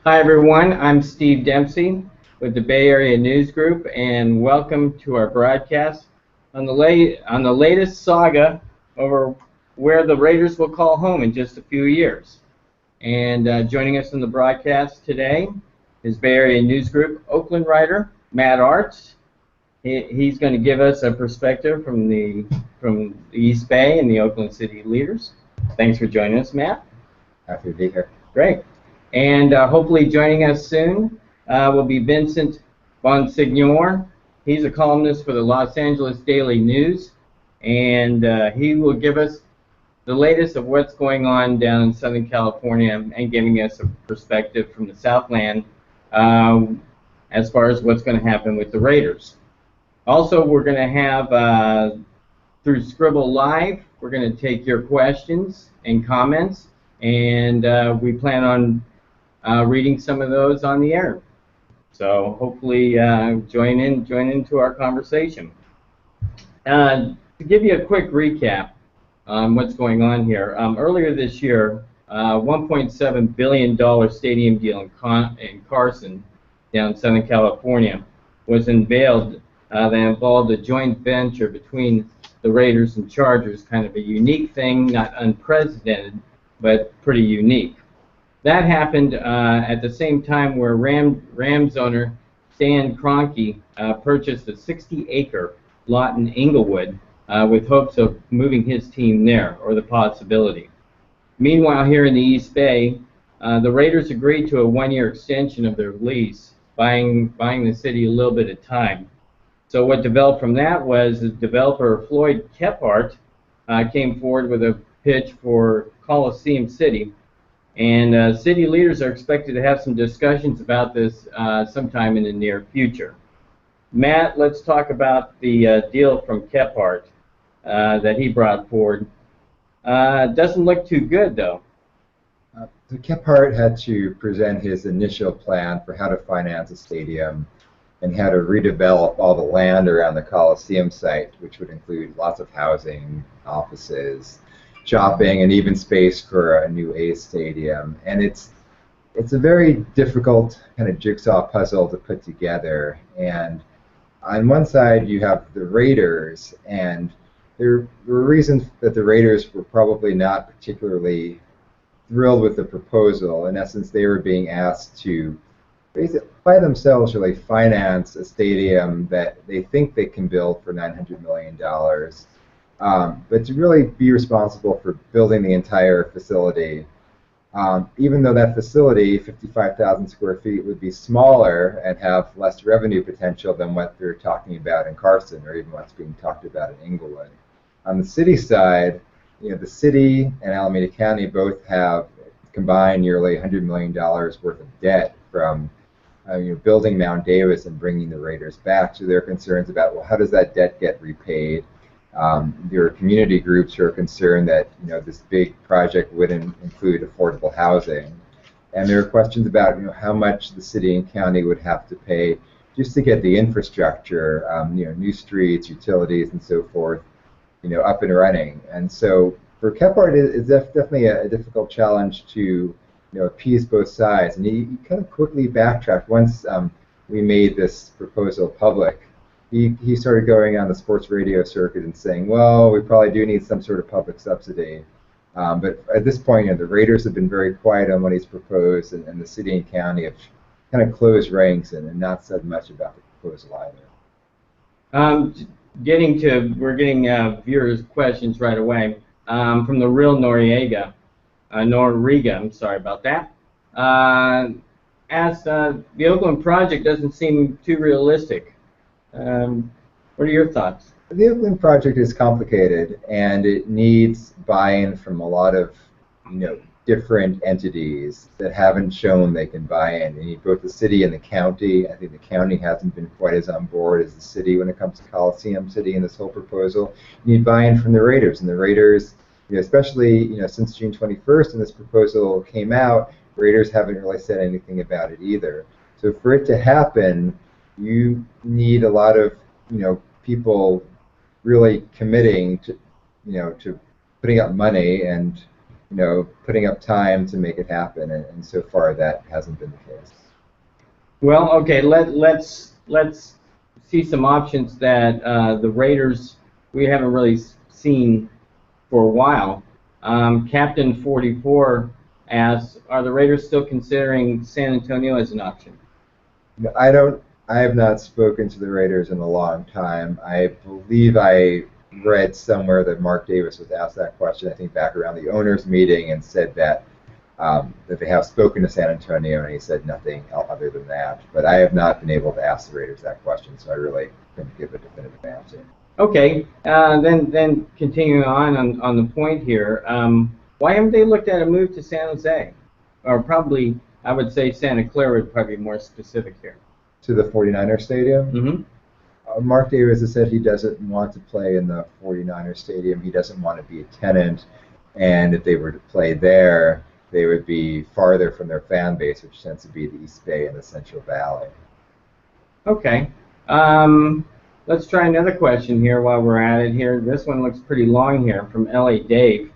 Hi everyone, I'm Steve Dempsey with the Bay Area News Group, and welcome to our broadcast on the latest saga over where the Raiders will call home in just a few years. And joining us on the broadcast today is Bay Area News Group Oakland writer Matt Artz. He's going to give us a perspective from the East Bay and the Oakland City leaders. Thanks for joining us, Matt. Happy to be here. Great. And hopefully joining us soon will be Vincent Bonsignore. He's a columnist for the Los Angeles Daily News, and he will give us the latest of what's going on down in Southern California and giving us a perspective from the Southland as far as what's going to happen with the Raiders. Also, we're going to have, through Scribble Live, we're going to take your questions and comments, and we plan on reading some of those on the air. So hopefully join into our conversation. To give you a quick recap on what's going on here, earlier this year, $1.7 billion stadium deal in Carson, down in Southern California, was unveiled that involved a joint venture between the Raiders and Chargers, kind of a unique thing, not unprecedented, but pretty unique. That happened at the same time where Rams owner Stan Kroenke purchased a 60-acre lot in Inglewood with hopes of moving his team there, or the possibility. Meanwhile, here in the East Bay, the Raiders agreed to a one-year extension of their lease, buying the city a little bit of time. So what developed from that was the developer Floyd Kephart came forward with a pitch for Coliseum City. And city leaders are expected to have some discussions about this sometime in the near future. Matt, let's talk about the deal from Kephart that he brought forward. Doesn't look too good, though. So Kephart had to present his initial plan for how to finance a stadium and how to redevelop all the land around the Coliseum site, which would include lots of housing, offices, shopping, and even space for a new A's stadium. And it's a very difficult kind of jigsaw puzzle to put together. And on one side you have the Raiders, and there were reasons that the Raiders were probably not particularly thrilled with the proposal. In essence, they were being asked to basically by themselves really finance a stadium that they think they can build for $900 million. But to really be responsible for building the entire facility, even though that facility, 55,000 square feet, would be smaller and have less revenue potential than what they're talking about in Carson, or even what's being talked about in Inglewood. On the city side, the city and Alameda County both have combined nearly $100 million worth of debt from building Mount Davis and bringing the Raiders back. So there are concerns about, well, how does that debt get repaid? There are community groups who are concerned that this big project wouldn't include affordable housing, and there are questions about how much the city and county would have to pay just to get the infrastructure, new streets, utilities, and so forth, up and running. And so for Kephart, it's definitely a difficult challenge to appease both sides. And he kind of quickly backtracked once we made this proposal public. He started going on the sports radio circuit and saying, well, we probably do need some sort of public subsidy. But at this point, the Raiders have been very quiet on what he's proposed, and the city and county have kind of closed ranks and not said much about the proposal either. We're getting viewers' questions right away from the real Noriega, I'm sorry about that. Asked, the Oakland project doesn't seem too realistic. What are your thoughts? The Oakland project is complicated, and it needs buy-in from a lot of different entities that haven't shown they can buy in. You need both the city and the county. I think the county hasn't been quite as on board as the city when it comes to Coliseum City and this whole proposal. You need buy-in from the Raiders, and the Raiders, especially since June 21st when this proposal came out, Raiders haven't really said anything about it either. So for it to happen, you need a lot of people really committing to to putting up money and putting up time to make it happen, and so far that hasn't been the case. Well, okay, let's see some options that the Raiders we haven't really seen for a while. Captain 44 asks, are the Raiders still considering San Antonio as an option? I have not spoken to the Raiders in a long time. I believe I read somewhere that Mark Davis was asked that question, I think back around the owners meeting, and said that they have spoken to San Antonio, and he said nothing other than that. But I have not been able to ask the Raiders that question, so I really couldn't give a definitive answer. Okay, then continuing on the point here, why haven't they looked at a move to San Jose? Or probably, I would say Santa Clara would probably be more specific here. To the 49er Stadium? Mm-hmm. Mark Davis has said he doesn't want to play in the 49er Stadium. He doesn't want to be a tenant, and if they were to play there, they would be farther from their fan base, which tends to be the East Bay and the Central Valley. Okay. Let's try another question here while we're at it here. This one looks pretty long here from LA Dave.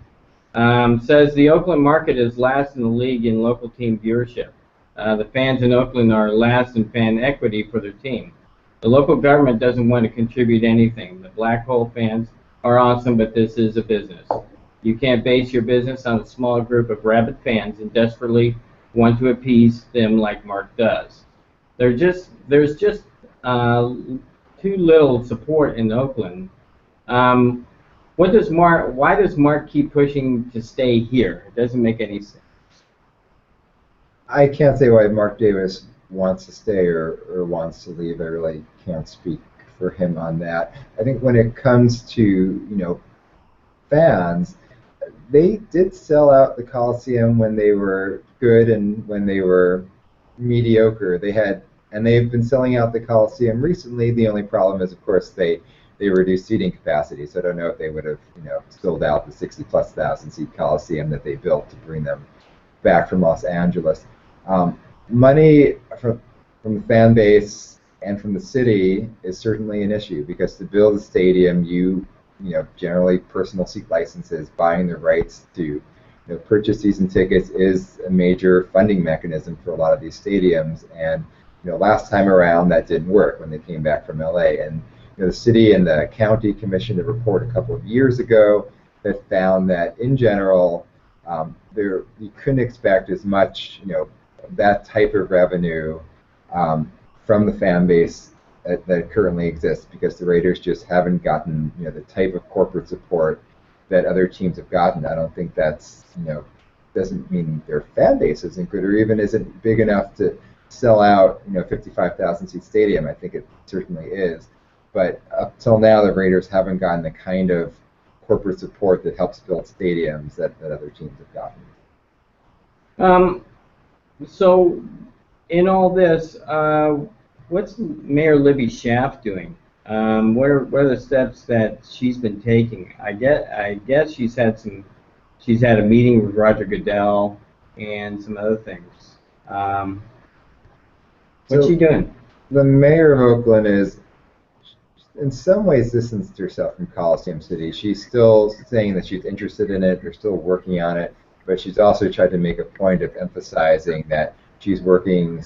Says the Oakland market is last in the league in local team viewership. The fans in Oakland are last in fan equity for their team. The local government doesn't want to contribute anything. The Black Hole fans are awesome, but this is a business. You can't base your business on a small group of rabid fans and desperately want to appease them like Mark does. There's just too little support in Oakland. Why does Mark keep pushing to stay here? It doesn't make any sense. I can't say why Mark Davis wants to stay or wants to leave. I really can't speak for him on that. I think when it comes to fans, they did sell out the Coliseum when they were good and when they were mediocre. They've been selling out the Coliseum recently. The only problem is, of course, they reduced seating capacity. So I don't know if they would have sold out the 60+ thousand seat Coliseum that they built to bring them back from Los Angeles. Money from the fan base and from the city is certainly an issue, because to build a stadium, generally personal seat licenses, buying the rights to purchase season tickets is a major funding mechanism for a lot of these stadiums. And last time around that didn't work when they came back from LA. And the city and the county commissioned a report a couple of years ago that found that in general you couldn't expect as much that type of revenue from the fan base that currently exists, because the Raiders just haven't gotten the type of corporate support that other teams have gotten. I don't think that's doesn't mean their fan base isn't good or even isn't big enough to sell out 55,000 seat stadium. I think it certainly is, but up till now the Raiders haven't gotten the kind of corporate support that helps build stadiums that other teams have gotten. So in all this, what's Mayor Libby Schaaf doing? What are the steps that she's been taking? I guess she's had a meeting with Roger Goodell and some other things. What's she doing? The mayor of Oakland is, in some ways, distanced herself from Coliseum City. She's still saying that she's interested in it. They're still working on it, but she's also tried to make a point of emphasizing that she's working,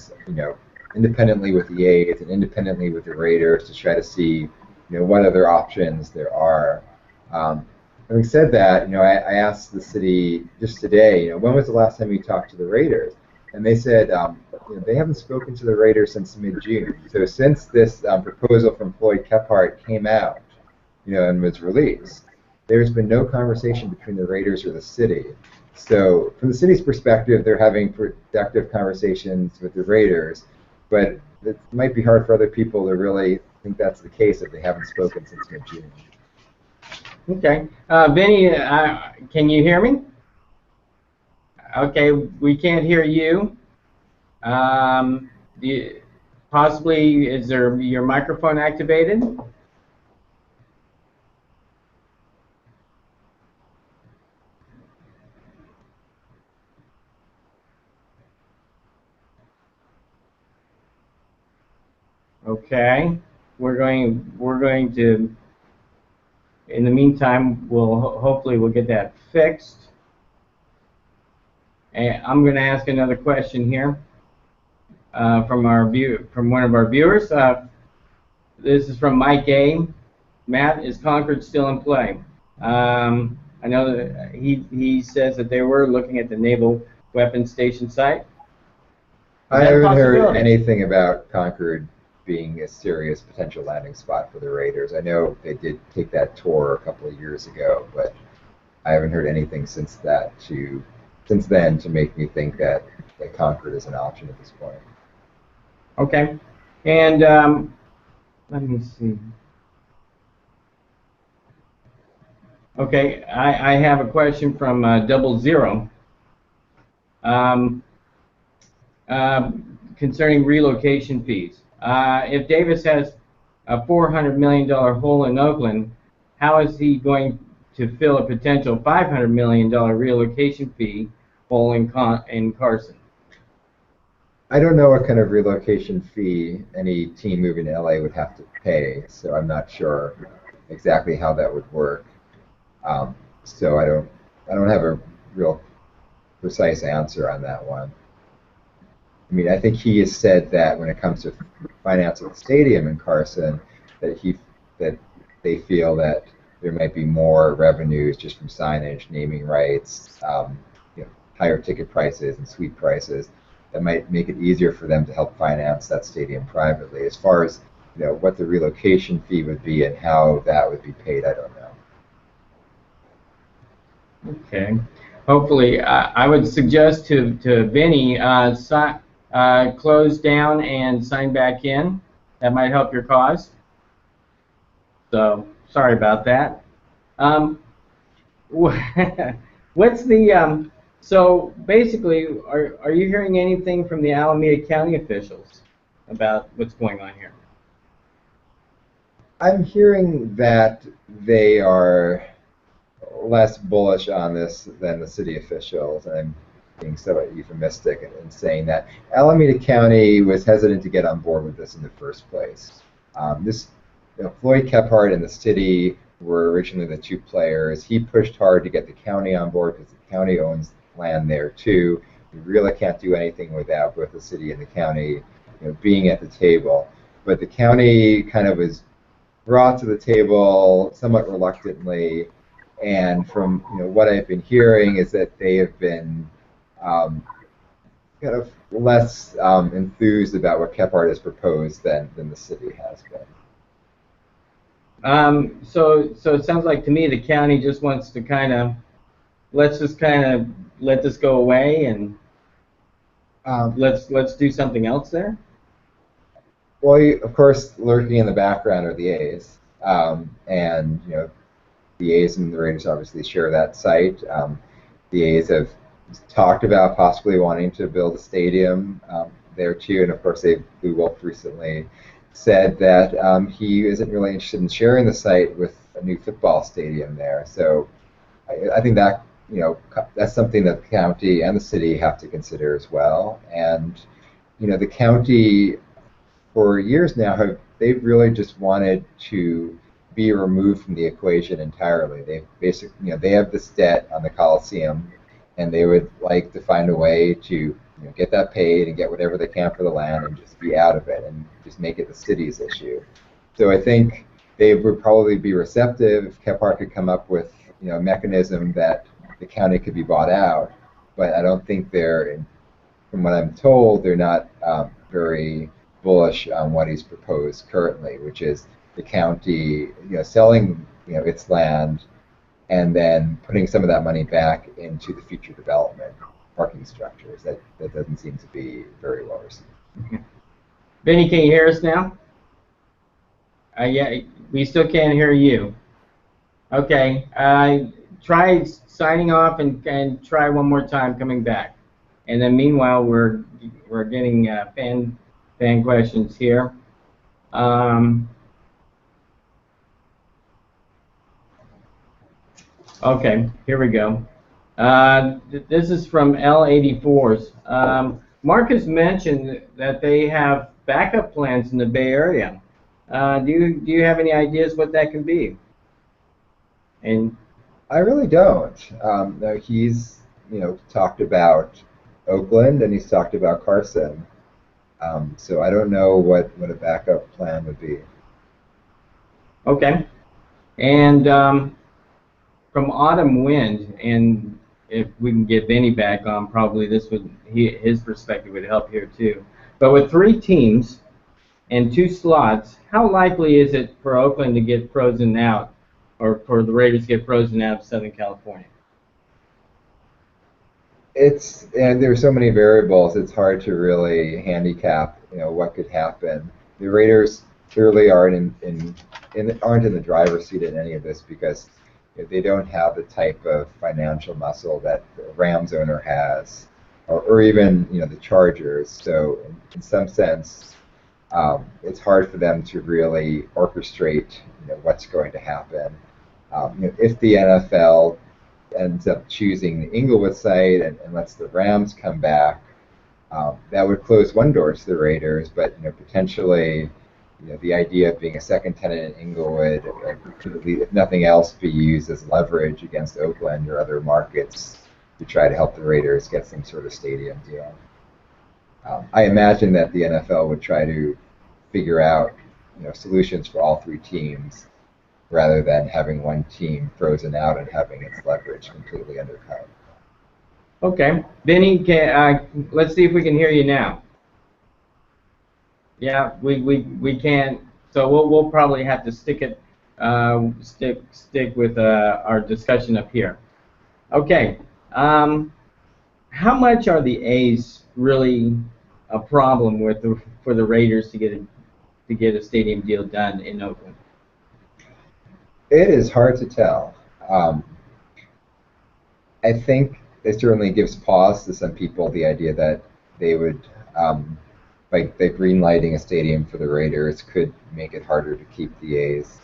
independently with the A's and independently with the Raiders to try to see, what other options there are. Having said that, I asked the city just today, when was the last time you talked to the Raiders? And they said they haven't spoken to the Raiders since mid-June. So since this proposal from Floyd Kephart came out, and was released, there's been no conversation between the Raiders or the city. So from the city's perspective, they're having productive conversations with the Raiders, but it might be hard for other people to really think that's the case if they haven't spoken since mid-June. Okay. Vinny, can you hear me? Okay, we can't hear you. Possibly, is your microphone activated? Okay, we're going to. In the meantime, hopefully we'll get that fixed. And I'm going to ask another question here from one of our viewers. This is from Mike A. Matt, is Concord still in play? I know that he says that they were looking at the Naval Weapons Station site. I haven't heard anything about Concord being a serious potential landing spot for the Raiders. I know they did take that tour a couple of years ago, but I haven't heard anything since then to make me think that Concord is an option at this point. Okay, and let me see. Okay, I have a question from 00 concerning relocation fees. If Davis has a $400 million hole in Oakland, how is he going to fill a potential $500 million relocation fee hole in Carson? I don't know what kind of relocation fee any team moving to LA would have to pay, so I'm not sure exactly how that would work. So I don't have a real precise answer on that one. I mean, I think he has said that when it comes to financing the stadium in Carson, that they feel that there might be more revenues just from signage, naming rights, higher ticket prices and suite prices that might make it easier for them to help finance that stadium privately. As far as what the relocation fee would be and how that would be paid, I don't know. Okay. Hopefully, I would suggest to Vinny close down and sign back in. That might help your cause. So sorry about that. What's the so basically, are you hearing anything from the Alameda County officials about what's going on here? I'm hearing that they are less bullish on this than the city officials, and I'm being somewhat euphemistic in saying that Alameda County was hesitant to get on board with this in the first place. Floyd Kephart and the city were originally the two players. He pushed hard to get the county on board because the county owns land there too. We really can't do anything without both the city and the county being at the table. But the county kind of was brought to the table somewhat reluctantly. And from what I've been hearing is that they have been kind of less enthused about what Kephart has proposed than the city has been. So it sounds like to me the county just wants to kind of let this go away and let's do something else there. Well, of course, lurking in the background are the A's, and the A's and the Raiders obviously share that site. The A's have talked about possibly wanting to build a stadium there too, and of course Lou Wolf recently said that he isn't really interested in sharing the site with a new football stadium there. So I think that that's something that the county and the city have to consider as well. And the county for years now they've really just wanted to be removed from the equation entirely. They basically, they have this debt on the Coliseum, and they would like to find a way to get that paid and get whatever they can for the land and just be out of it and just make it the city's issue. So I think they would probably be receptive if Kephart could come up with a mechanism that the county could be bought out. But I don't think from what I'm told, they're not very bullish on what he's proposed currently, which is the county selling its land and then putting some of that money back into the future development parking structures. That doesn't seem to be very well received. Benny, can you hear us now? Yeah, we still can't hear you. Okay, try signing off and try one more time coming back. And then meanwhile, we're getting fan questions here. Okay, here we go. This is from L84s. Marcus mentioned that they have backup plans in the Bay Area. Do you have any ideas what that could be? And I really don't. He's talked about Oakland and he's talked about Carson. So I don't know what a backup plan would be. Okay. And from Autumn Wind, and if we can get Benny back on, probably his perspective would help here too. But with 3 teams and 2 slots, how likely is it for Oakland to get frozen out, or for the Raiders to get frozen out of Southern California? And there's so many variables, it's hard to really handicap, what could happen. The Raiders clearly aren't in the driver's seat in any of this because they don't have the type of financial muscle that the Rams owner has, or even the Chargers. So in some sense, it's hard for them to really orchestrate what's going to happen. If the NFL ends up choosing the Inglewood site and lets the Rams come back, that would close one door to the Raiders, but potentially the idea of being a second tenant in Inglewood could, if nothing else, be used as leverage against Oakland or other markets to try to help the Raiders get some sort of stadium deal. I imagine that the NFL would try to figure out solutions for all 3 teams rather than having one team frozen out and having its leverage completely undercut. Okay. Benny, let's see if we can hear you now. Yeah, we can't. So we'll probably have to stick with our discussion up here. Okay. How much are the A's really a problem for the Raiders to get a stadium deal done in Oakland? It is hard to tell. I think it certainly gives pause to some people, the idea that they would, by greenlighting a stadium for the Raiders, could make it harder to keep the A's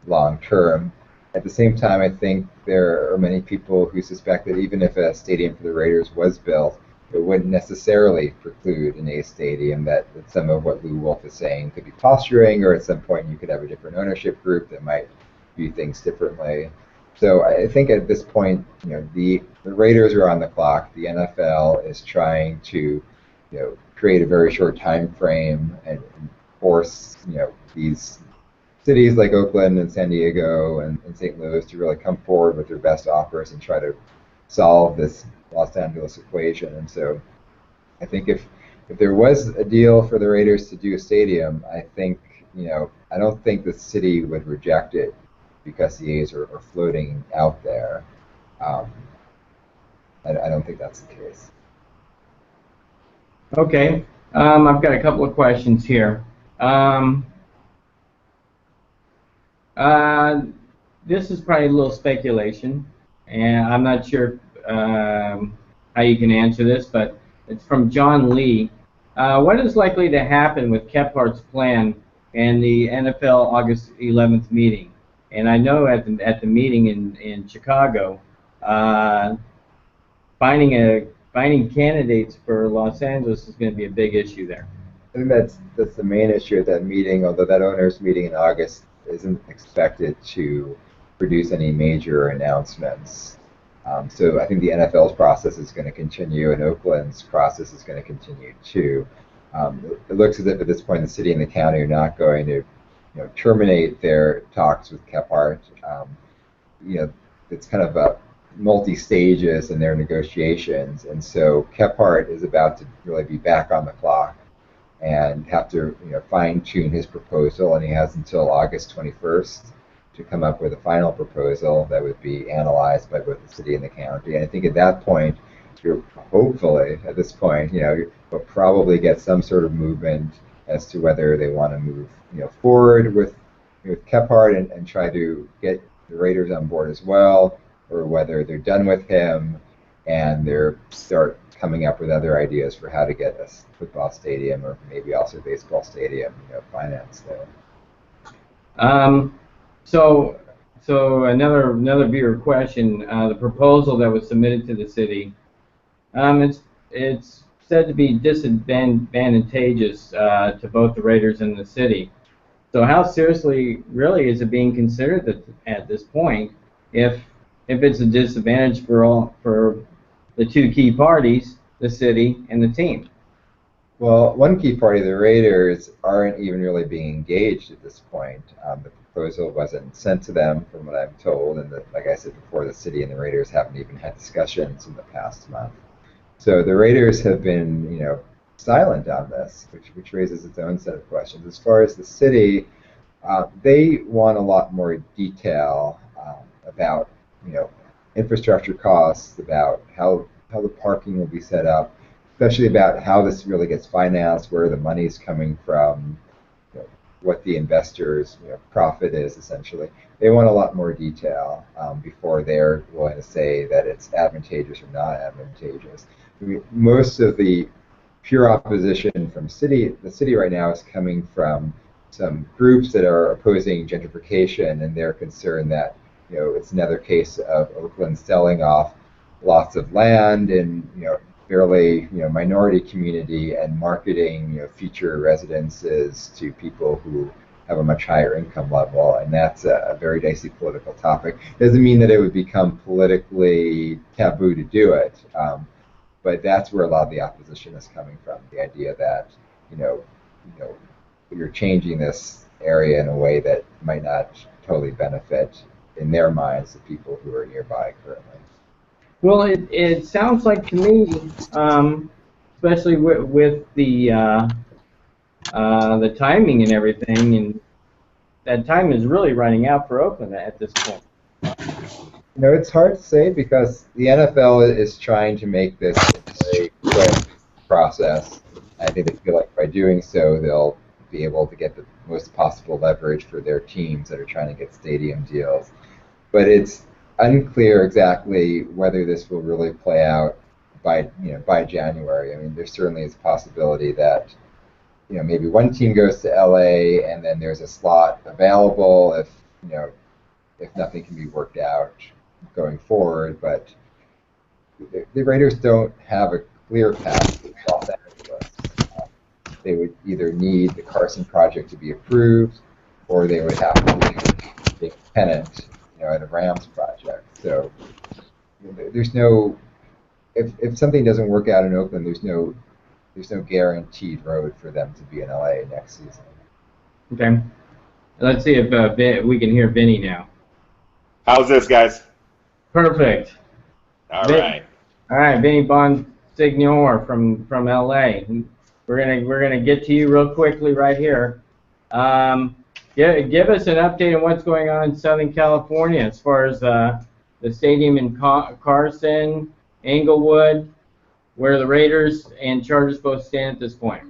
long term. At the same time, I think there are many people who suspect that even if a stadium for the Raiders was built, it wouldn't necessarily preclude an A's stadium, that some of what Lou Wolf is saying could be posturing, or at some point you could have a different ownership group that might view things differently. So I think at this point, the Raiders are on the clock. The NFL is trying to, create a very short time frame and force, these cities like Oakland and San Diego and St. Louis to really come forward with their best offers and try to solve this Los Angeles equation. And so I think if there was a deal for the Raiders to do a stadium, I think, I don't think the city would reject it because the A's are floating out there. I don't think that's the case. Okay. I've got a couple of questions here. This is probably a little speculation, and I'm not sure how you can answer this, but it's from John Lee. What is likely to happen with Kephardt's plan and the NFL August 11th meeting? And I know at the meeting in Chicago, finding candidates for Los Angeles is going to be a big issue there. I think that's the main issue at that meeting, although that owners meeting in August isn't expected to produce any major announcements. So I think the NFL's process is going to continue, and Oakland's process is going to continue too. It looks as if at this point the city and the county are not going to terminate their talks with Kephart. It's kind of a multi-stages in their negotiations, and so Kephart is about to really be back on the clock and have to fine-tune his proposal, and he has until August 21st to come up with a final proposal that would be analyzed by both the city and the county. And I think at that point, hopefully at this point, you'll probably get some sort of movement as to whether they want to move forward with Kephart and try to get the Raiders on board as well, or whether they're done with him and they're start coming up with other ideas for how to get a football stadium or maybe also a baseball stadium financed there. So another viewer question: the proposal that was submitted to the city, it's said to be disadvantageous to both the Raiders and the city. So how seriously, really, is it being considered at this point? If it's a disadvantage for the two key parties, the city and the team? Well, one key party, the Raiders, aren't even really being engaged at this point. The proposal wasn't sent to them, from what I'm told, and like I said before, the city and the Raiders haven't even had discussions in the past month. So the Raiders have been, silent on this, which raises its own set of questions. As far as the city, they want a lot more detail about, infrastructure costs, about how the parking will be set up, especially about how this really gets financed, where the money's coming from, what the investors' profit is, essentially. They want a lot more detail before they're willing to say that it's advantageous or not advantageous. I mean, most of the pure opposition from the city right now is coming from some groups that are opposing gentrification, and they're concerned that it's another case of Oakland selling off lots of land in fairly minority community and marketing future residences to people who have a much higher income level, and that's a very dicey political topic. Doesn't mean that it would become politically taboo to do it, but that's where a lot of the opposition is coming from. The idea that you're changing this area in a way that might not totally benefit, in their minds, the people who are nearby currently. Well, it sounds like to me, especially with the timing and everything, and that time is really running out for Oakland at this point. It's hard to say because the NFL is trying to make this a very quick process. I think they feel like by doing so, they'll be able to get the most possible leverage for their teams that are trying to get stadium deals. But it's unclear exactly whether this will really play out by January. I mean, there certainly is a possibility that maybe one team goes to LA and then there's a slot available if nothing can be worked out going forward. But the Raiders don't have a clear path to Los Angeles. They would either need the Carson project to be approved, or they would have to be a tenant at a Rams project. So there's no, if something doesn't work out in Oakland, there's no guaranteed road for them to be in LA next season. Okay. Let's see if we can hear Vinny now. How's this, guys? Perfect. All right. All right, Vinny Bonsignore from LA. We're gonna get to you real quickly right here. Give us an update on what's going on in Southern California as far as the stadium in Carson, Inglewood, where the Raiders and Chargers both stand at this point.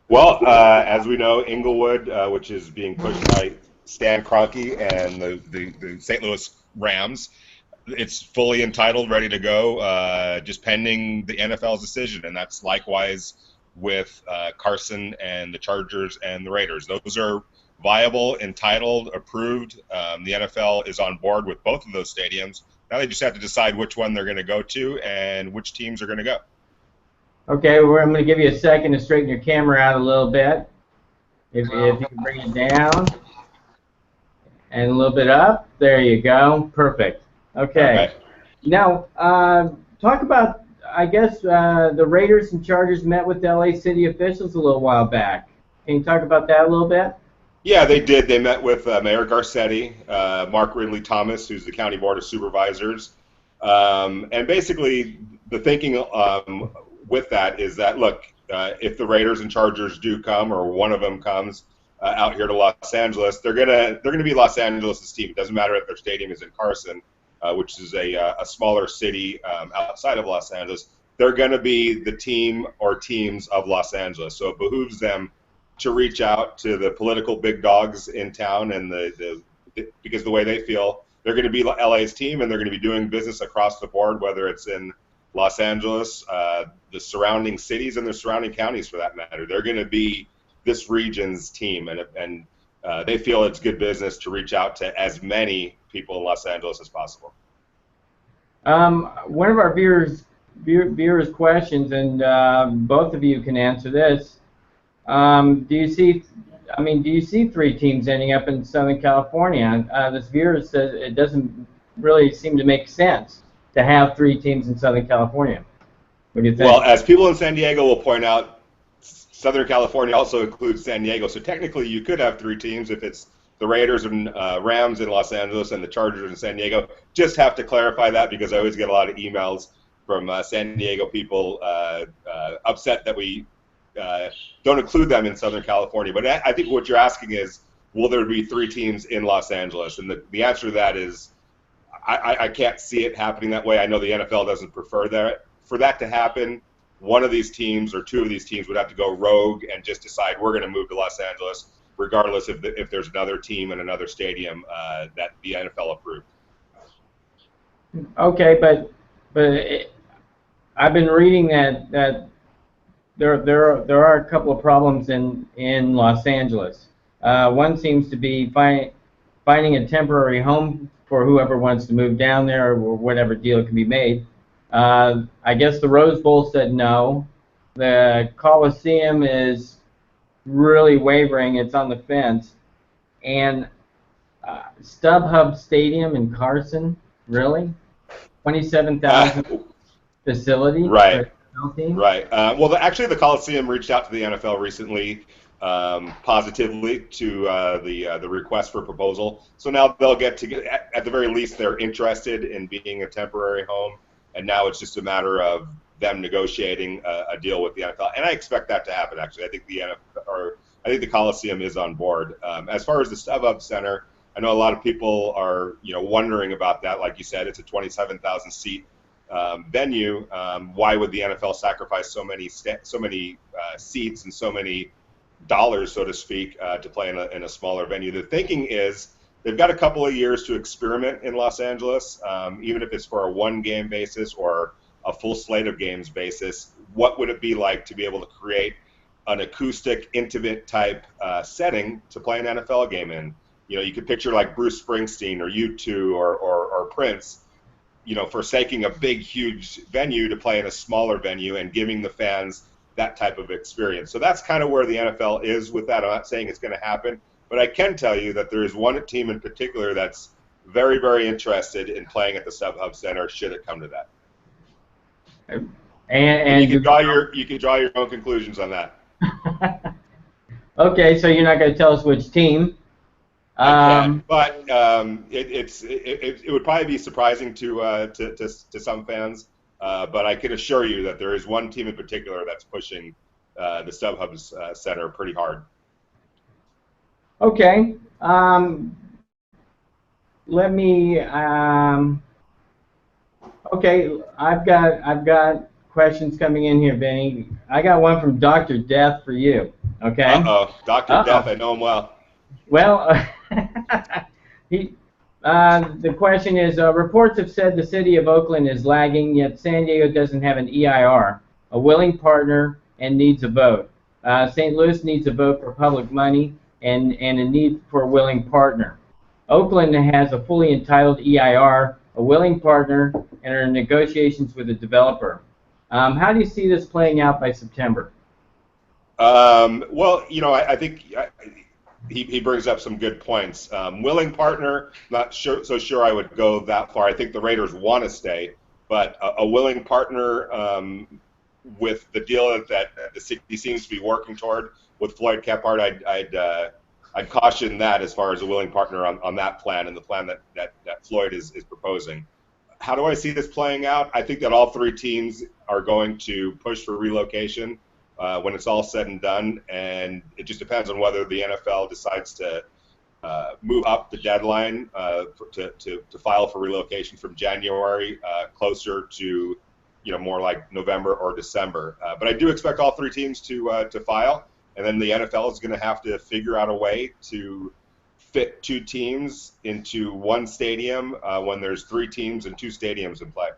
Well, as we know, Inglewood, which is being pushed by Stan Kroenke and the St. Louis Rams, it's fully entitled, ready to go, just pending the NFL's decision, and that's likewise with Carson and the Chargers and the Raiders. Those are viable, entitled, approved. The NFL is on board with both of those stadiums. Now they just have to decide which one they're going to go to and which teams are going to go. Okay, I'm going to give you a second to straighten your camera out a little bit. If you can bring it down and a little bit up. There you go. Perfect. Okay. Right. Now, talk about, I guess, the Raiders and Chargers met with the LA City officials a little while back. Can you talk about that a little bit? Yeah, they did. They met with Mayor Garcetti, Mark Ridley Thomas, who's the County Board of Supervisors. And basically, the thinking with that is that, look, if the Raiders and Chargers do come, or one of them comes out here to Los Angeles, they're gonna be Los Angeles' team. It doesn't matter if their stadium is in Carson, which is a smaller city outside of Los Angeles. They're going to be the team or teams of Los Angeles. So it behooves them to reach out to the political big dogs in town, and because the way they feel, they're going to be LA's team, and they're going to be doing business across the board, whether it's in Los Angeles, the surrounding cities, and the surrounding counties for that matter. They're going to be this region's team, and they feel it's good business to reach out to as many people in Los Angeles as possible. One of our viewers questions, and both of you can answer this. Do you see three teams ending up in Southern California? This viewer says it doesn't really seem to make sense. to have 3 teams in Southern California. What do you think? Well, as people in San Diego will point out, Southern California also includes San Diego, so technically you could have 3 teams if it's the Raiders and Rams in Los Angeles and the Chargers in San Diego. Just have to clarify that because I always get a lot of emails from San Diego people upset that we don't include them in Southern California. But I think what you're asking is, will there be 3 teams in Los Angeles? And the answer to that is, I can't see it happening that way. I know the NFL doesn't prefer that. For that to happen, one of these teams or 2 of these teams would have to go rogue and just decide we're going to move to Los Angeles, regardless if there's another team in another stadium that the NFL approved. Okay, but I've been reading that there are a couple of problems in Los Angeles. One seems to be finding a temporary home for whoever wants to move down there, or whatever deal can be made. I guess the Rose Bowl said no. The Coliseum is really wavering. It's on the fence. And StubHub Stadium in Carson, really? 27,000 facility? Right. Right. Well, actually, the Coliseum reached out to the NFL recently, positively to the request for proposal. So now they'll get at the very least, they're interested in being a temporary home, and now it's just a matter of them negotiating a deal with the NFL. And I expect that to happen. Actually, I think the Coliseum is on board. As far as the StubHub Center, I know a lot of people are wondering about that. Like you said, it's a 27,000 seat venue. Why would the NFL sacrifice so many seats and so many dollars, so to speak, to play in a smaller venue? The thinking is they've got a couple of years to experiment in Los Angeles, even if it's for a 1-game basis or a full slate of games basis. What would it be like to be able to create an acoustic, intimate type setting to play an NFL game in? You could picture like Bruce Springsteen or U2 or Prince, forsaking a big, huge venue to play in a smaller venue and giving the fans that type of experience. So that's kind of where the NFL is with that. I'm not saying it's going to happen, but I can tell you that there is one team in particular that's very, very interested in playing at the StubHub Center should it come to that. And you can draw your own conclusions on that. Okay, so you're not going to tell us which team. I can, but it would probably be surprising to some fans. But I can assure you that there is one team in particular that's pushing the StubHub Center pretty hard. Okay. Let me. Okay, I've got questions coming in here, Benny. I got one from Dr. Death for you. Okay. Uh-oh, Dr. Death. I know him well. Well, the question is, reports have said the city of Oakland is lagging, yet San Diego doesn't have an EIR, a willing partner, and needs a vote. St. Louis needs a vote for public money and a need for a willing partner. Oakland has a fully entitled EIR, a willing partner, and are in negotiations with a developer. How do you see this playing out by September? Well, I think he brings up some good points. Willing partner, not so sure I would go that far. I think the Raiders want to stay, but a willing partner with the deal that the city seems to be working toward with Floyd Kephart, I'd caution that as far as a willing partner on that plan and the plan that Floyd is proposing. How do I see this playing out? I think that all 3 teams are going to push for relocation when it's all said and done, and it just depends on whether the NFL decides to move up the deadline to file for relocation from January closer to more like November or December. But I do expect all 3 teams to file, and then the NFL is going to have to figure out a way to fit 2 teams into 1 stadium when there's 3 teams and 2 stadiums in play.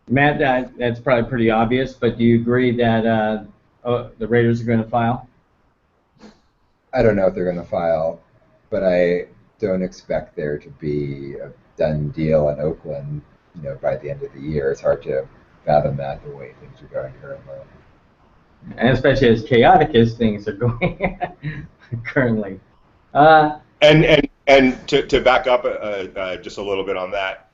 Matt, that's probably pretty obvious, but do you agree that the Raiders are going to file? I don't know if they're going to file, but I don't expect there to be a done deal in Oakland, by the end of the year. It's hard to fathom that the way things are going currently. And especially as chaotic as things are going currently. And to back up just a little bit on that,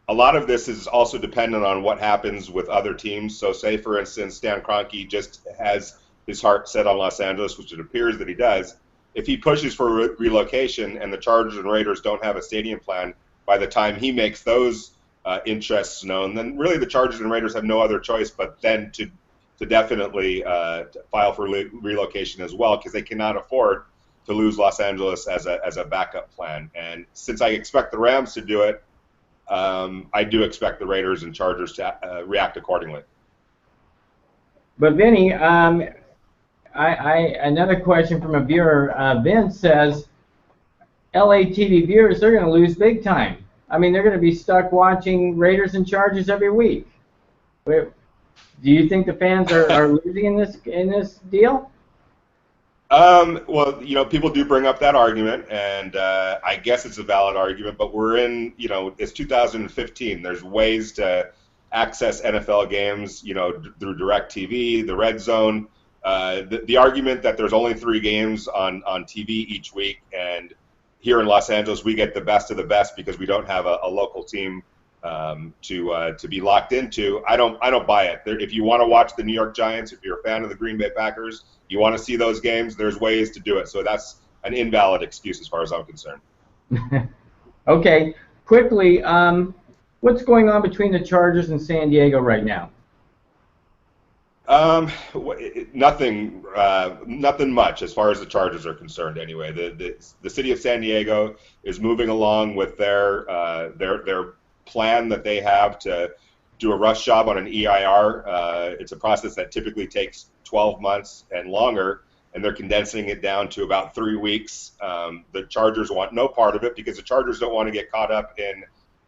a lot of this is also dependent on what happens with other teams. So say, for instance, Stan Kroenke just has his heart set on Los Angeles, which it appears that he does. If he pushes for relocation and the Chargers and Raiders don't have a stadium plan by the time he makes those interests known, then really the Chargers and Raiders have no other choice but then to definitely file for relocation as well, because they cannot afford to lose Los Angeles as a backup plan. And since I expect the Rams to do it, I do expect the Raiders and Chargers to react accordingly. But Vinny, another question from a viewer. Vince says, LA TV viewers, they're going to lose big time. I mean, they're going to be stuck watching Raiders and Chargers every week. Do you think the fans are losing in this deal? Well, people do bring up that argument, and I guess it's a valid argument, but we're in, it's 2015. There's ways to access NFL games, through DirecTV, the Red Zone. The argument that there's only 3 games on TV each week, and here in Los Angeles we get the best of the best because we don't have a local team to be locked into. I don't buy it. If you want to watch the New York Giants, if you're a fan of the Green Bay Packers, you want to see those games, there's ways to do it. So that's an invalid excuse as far as I'm concerned. Okay, quickly, what's going on between the Chargers and San Diego right now? Nothing much as far as the Chargers are concerned. Anyway, the city of San Diego is moving along with their plan that they have to do a rush job on an EIR. It's a process that typically takes 12 months and longer, and they're condensing it down to about 3 weeks. The Chargers want no part of it because the Chargers don't want to get caught up in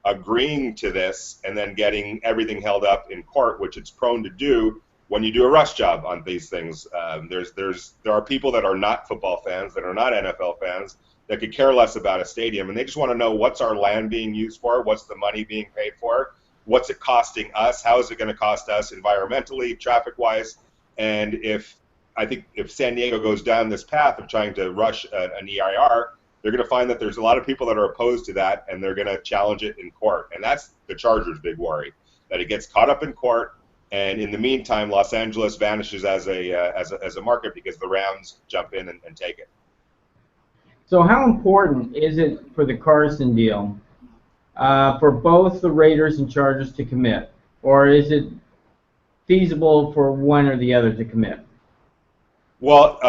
agreeing to this and then getting everything held up in court, which it's prone to do when you do a rush job on these things. There are people that are not football fans, that are not NFL fans, that could care less about a stadium, and they just want to know, what's our land being used for, what's the money being paid for, what's it costing us, how is it going to cost us environmentally, traffic-wise. And I think if San Diego goes down this path of trying to rush an EIR, they're going to find that there's a lot of people that are opposed to that, and they're going to challenge it in court. And that's the Chargers' big worry, that it gets caught up in court, and in the meantime, Los Angeles vanishes as a market because the Rams jump in and take it. So how important is it for the Carson deal for both the Raiders and Chargers to commit, or is it feasible for one or the other to commit? Well,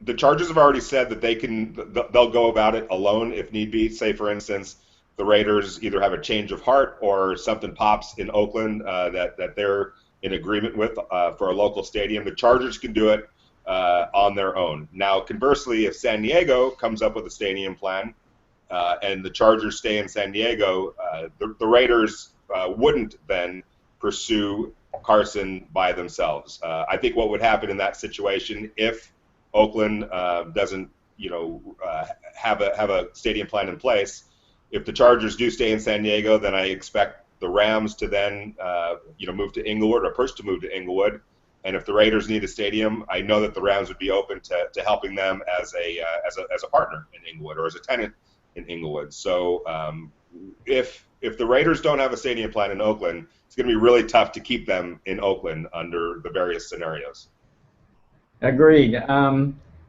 the Chargers have already said that they'll go about it alone if need be. Say, for instance, the Raiders either have a change of heart or something pops in Oakland that they're in agreement with for a local stadium. The Chargers can do it on their own. Now, conversely, if San Diego comes up with a stadium plan and the Chargers stay in San Diego, the Raiders wouldn't then pursue Carson by themselves. I think what would happen in that situation, if Oakland doesn't, have a stadium plan in place, if the Chargers do stay in San Diego, then I expect the Rams to then, move to Inglewood, or push to move to Inglewood. And if the Raiders need a stadium, I know that the Rams would be open to helping them as a partner in Inglewood, or as a tenant in Inglewood. So if the Raiders don't have a stadium plan in Oakland, it's going to be really tough to keep them in Oakland under the various scenarios. Agreed.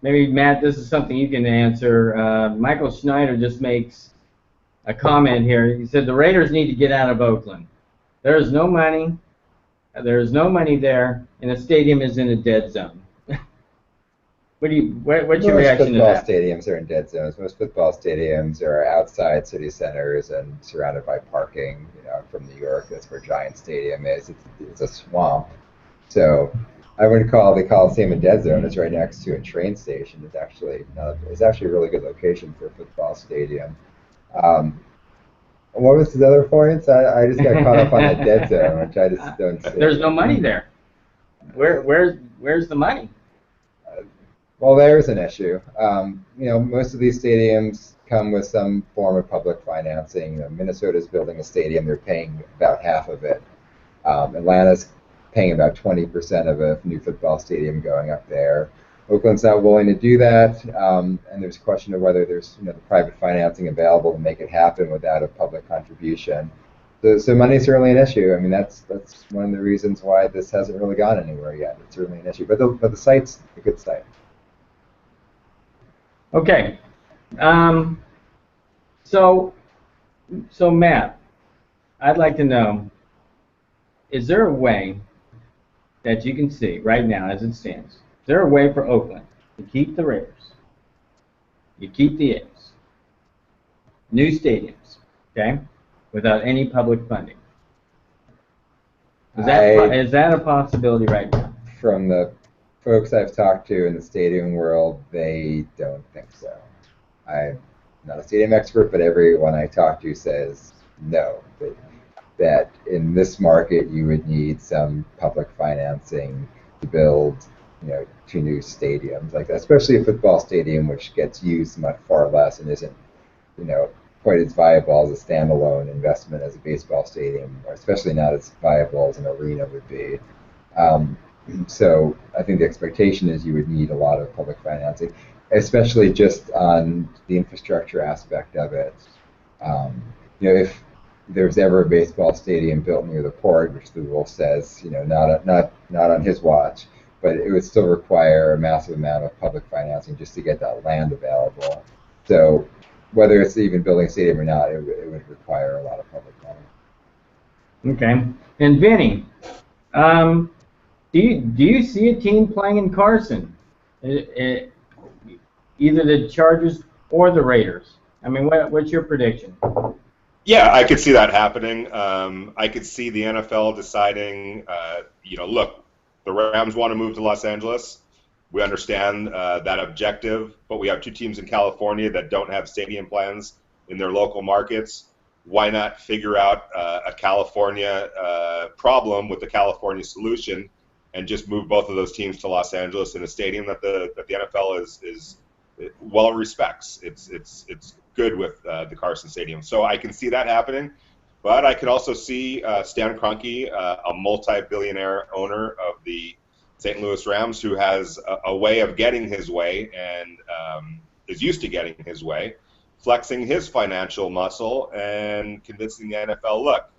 Maybe, Matt, this is something you can answer. Michael Schneider just makes a comment here. He said the Raiders need to get out of Oakland. There is no money. There is no money there, and the stadium is in a dead zone. What's your reaction to that? Most football stadiums are in dead zones. Most football stadiums are outside city centers and surrounded by parking. From New York, that's where Giant Stadium is. It's a swamp. So I wouldn't call the Coliseum a dead zone. It's right next to a train station. It's actually a really good location for a football stadium. What was the other points? I just got caught up on that dead zone, which I just don't see. There's no money there. Where's the money? Well, there's an issue. Most of these stadiums come with some form of public financing. Minnesota's building a stadium; they're paying about half of it. Atlanta's paying about 20% of a new football stadium going up there. Oakland's not willing to do that, and there's a question of whether there's the private financing available to make it happen without a public contribution. So money's certainly an issue. I mean, that's one of the reasons why this hasn't really gone anywhere yet. It's certainly an issue, but the site's a good site. Okay. So Matt, I'd like to know, is there a way that you can see right now as it stands, is there a way for Oakland to keep the Raiders, you keep the A's, new stadiums, okay, without any public funding? Is that a possibility right now? From the folks I've talked to in the stadium world, they don't think so. I'm not a stadium expert, but everyone I talk to says no. That in this market you would need some public financing to build, two new stadiums, like especially a football stadium, which gets used much far less and isn't, quite as viable as a standalone investment as a baseball stadium, or especially not as viable as an arena would be. So I think the expectation is you would need a lot of public financing, especially just on the infrastructure aspect of it. If there's ever a baseball stadium built near the port, which the rule says, not on his watch, but it would still require a massive amount of public financing just to get that land available. So whether it's even building a stadium or not, it would require a lot of public money. Okay. And Vinny, do you see a team playing in Carson, either the Chargers or the Raiders? I mean, what's your prediction? Yeah, I could see that happening. I could see the NFL deciding, look, the Rams want to move to Los Angeles. We understand that objective, but we have two teams in California that don't have stadium plans in their local markets. Why not figure out a California problem with the California solution and just move both of those teams to Los Angeles in a stadium that the NFL is well respects. It's good with the Carson Stadium. So I can see that happening, but I can also see Stan Kroenke, a multi-billionaire owner of the St. Louis Rams, who has a way of getting his way and is used to getting his way, flexing his financial muscle and convincing the NFL, look,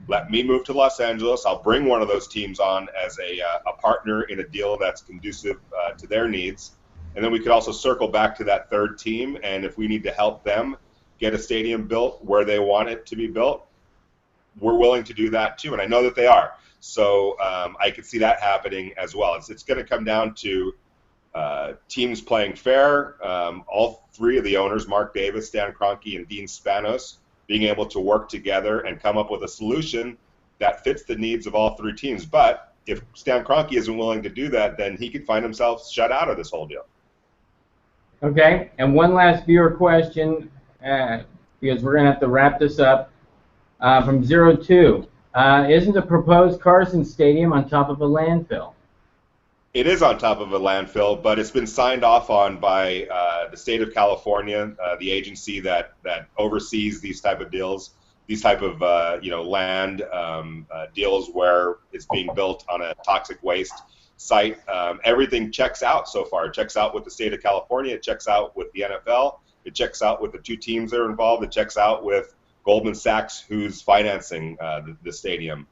let me move to Los Angeles. I'll bring one of those teams on as a partner in a deal that's conducive to their needs. And then we could also circle back to that third team, and if we need to help them get a stadium built where they want it to be built, we're willing to do that too, and I know that they are. So I could see that happening as well. It's going to come down to teams playing fair, all three of the owners, Mark Davis, Stan Kroenke, and Dean Spanos, being able to work together and come up with a solution that fits the needs of all three teams. But if Stan Kroenke isn't willing to do that, then he could find himself shut out of this whole deal. Okay, and one last viewer question, because we're going to have to wrap this up, from 02. Isn't the proposed Carson Stadium on top of a landfill? It is on top of a landfill, but it's been signed off on by the state of California, the agency that oversees these type of deals, these type of land deals where it's being built on a toxic waste site. Everything checks out so far. It checks out with the state of California. It checks out with the NFL. It checks out with the two teams that are involved. It checks out with Goldman Sachs, who's financing the stadium.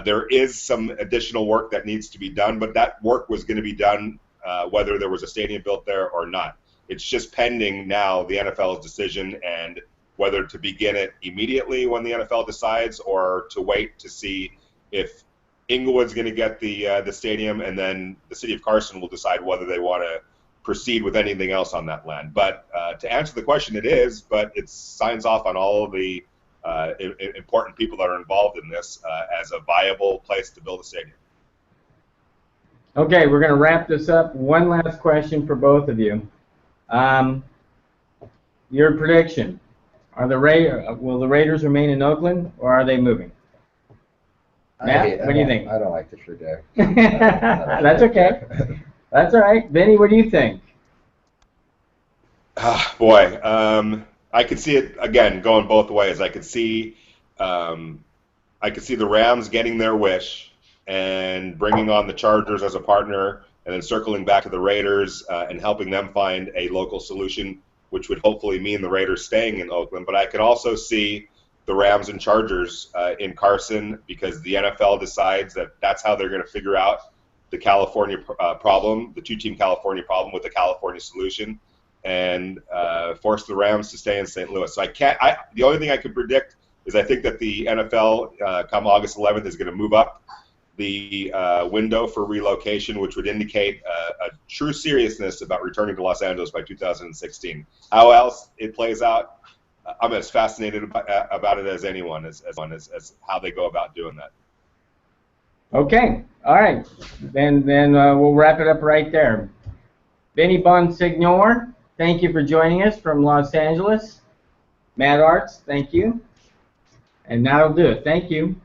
There is some additional work that needs to be done, but that work was going to be done whether there was a stadium built there or not. It's just pending now the NFL's decision and whether to begin it immediately when the NFL decides or to wait to see if Inglewood's going to get the stadium, and then the city of Carson will decide whether they want to proceed with anything else on that land. But to answer the question, it is, but it signs off on all of the important people that are involved in this as a viable place to build a stadium. Okay, we're going to wrap this up. One last question for both of you. Your prediction: will the Raiders remain in Oakland, or are they moving? Matt, what do you think? I don't like to predict. That's okay. That's all right. Vinny, what do you think? Boy, I could see it again going both ways. I could see the Rams getting their wish and bringing on the Chargers as a partner, and then circling back to the Raiders and helping them find a local solution, which would hopefully mean the Raiders staying in Oakland. But I could also see the Rams and Chargers in Carson, because the NFL decides that that's how they're going to figure out the California problem, the two-team California problem with the California solution, and force the Rams to stay in St. Louis. So the only thing I can predict is I think that the NFL, come August 11th, is going to move up the window for relocation, which would indicate a true seriousness about returning to Los Angeles by 2016. How else it plays out, I'm as fascinated about it as anyone, as how they go about doing that. Okay, all right. Then we'll wrap it up right there. Vinny Bonsignore, thank you for joining us from Los Angeles. Matt Artz, thank you. And that'll do it. Thank you.